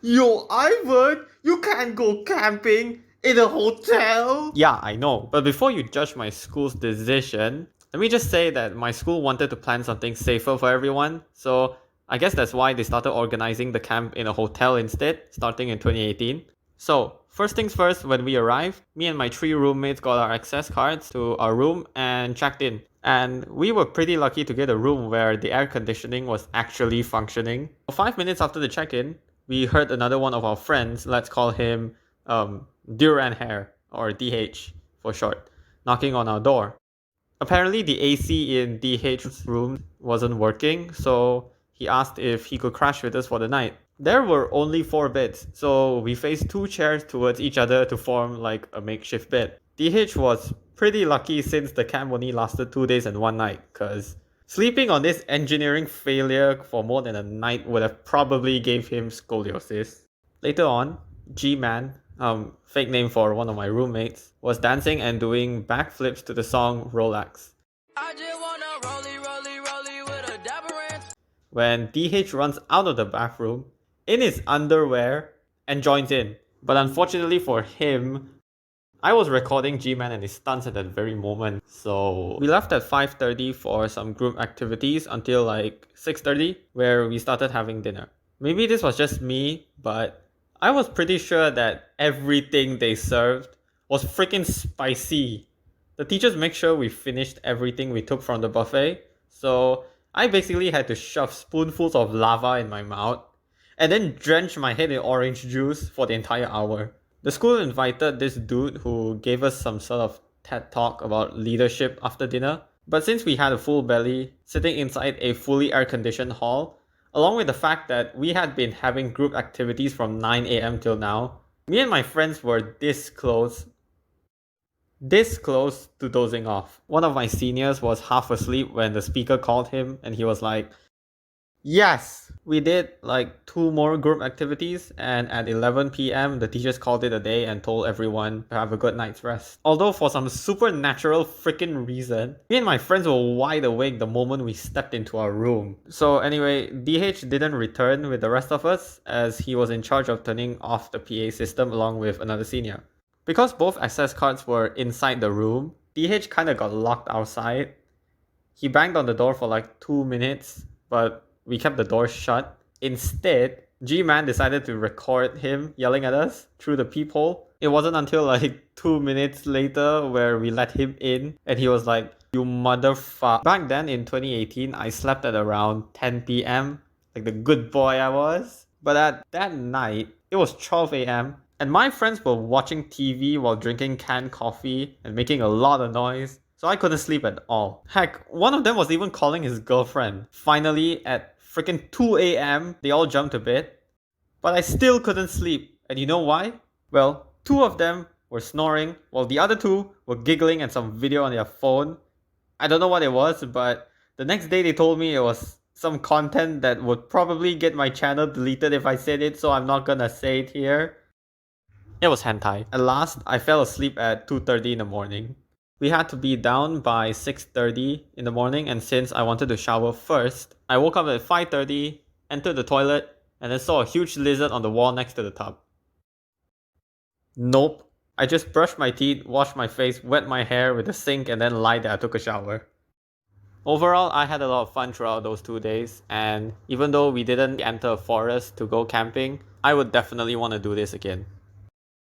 Yo, Ivan, you can't go camping in a hotel. Yeah, I know. But before you judge my school's decision, let me just say that my school wanted to plan something safer for everyone. So I guess that's why they started organizing the camp in a hotel instead, starting in 2018. So, first things first, when we arrived, me and my 3 roommates got our access cards to our room and checked in. And we were pretty lucky to get a room where the air conditioning was actually functioning. 5 minutes after the check-in, we heard another one of our friends, let's call him Duran Hair, or DH for short, knocking on our door. Apparently, the AC in DH's room wasn't working, so he asked if he could crash with us for the night. There were only 4 beds, so we faced 2 chairs towards each other to form like a makeshift bed. DH was pretty lucky since the camp only lasted 2 days and 1 night, cause sleeping on this engineering failure for more than a night would have probably gave him scoliosis. Later on, G-Man, fake name for one of my roommates, was dancing and doing backflips to the song Rolex. I just wanna rollie with a dapper ranch. When DH runs out of the bathroom, in his underwear, and joins in. But unfortunately for him, I was recording G-Man and his stunts at that very moment. So we left at 5:30 for some group activities until like 6:30, where we started having dinner. Maybe this was just me, but I was pretty sure that everything they served was freaking spicy. The teachers make sure we finished everything we took from the buffet, so I basically had to shove spoonfuls of lava in my mouth and then drench my head in orange juice for the entire hour. The school invited this dude who gave us some sort of TED talk about leadership after dinner, but since we had a full belly, sitting inside a fully air-conditioned hall, along with the fact that we had been having group activities from 9 a.m. till now, me and my friends were this close to dozing off. One of my seniors was half asleep when the speaker called him and he was like, yes, we did like 2 more group activities, and at 11 p.m. the teachers called it a day and told everyone to have a good night's rest. Although for some supernatural freaking reason, me and my friends were wide awake the moment we stepped into our room. So anyway, DH didn't return with the rest of us as he was in charge of turning off the PA system along with another senior. Because both access cards were inside the room, DH kinda got locked outside. He banged on the door for like 2 minutes, but we kept the door shut. Instead, G-Man decided to record him yelling at us through the peephole. It wasn't until like 2 minutes later where we let him in and he was like, you motherfucker. Back then in 2018, I slept at around 10 p.m. like the good boy I was. But at that night, it was 12 a.m. and my friends were watching TV while drinking canned coffee and making a lot of noise. So I couldn't sleep at all. Heck, one of them was even calling his girlfriend. Finally, at freaking 2 a.m., they all jumped to bed. But I still couldn't sleep. And you know why? Well, 2 of them were snoring, while the other 2 were giggling at some video on their phone. I don't know what it was, but the next day they told me it was some content that would probably get my channel deleted if I said it, so I'm not gonna say it here. It was hentai. At last, I fell asleep at 2:30 in the morning. We had to be down by 6:30 in the morning, and since I wanted to shower first, I woke up at 5:30, entered the toilet, and then saw a huge lizard on the wall next to the tub. Nope. I just brushed my teeth, washed my face, wet my hair with the sink, and then lied that I took a shower. Overall, I had a lot of fun throughout those 2 days, and even though we didn't enter a forest to go camping, I would definitely want to do this again.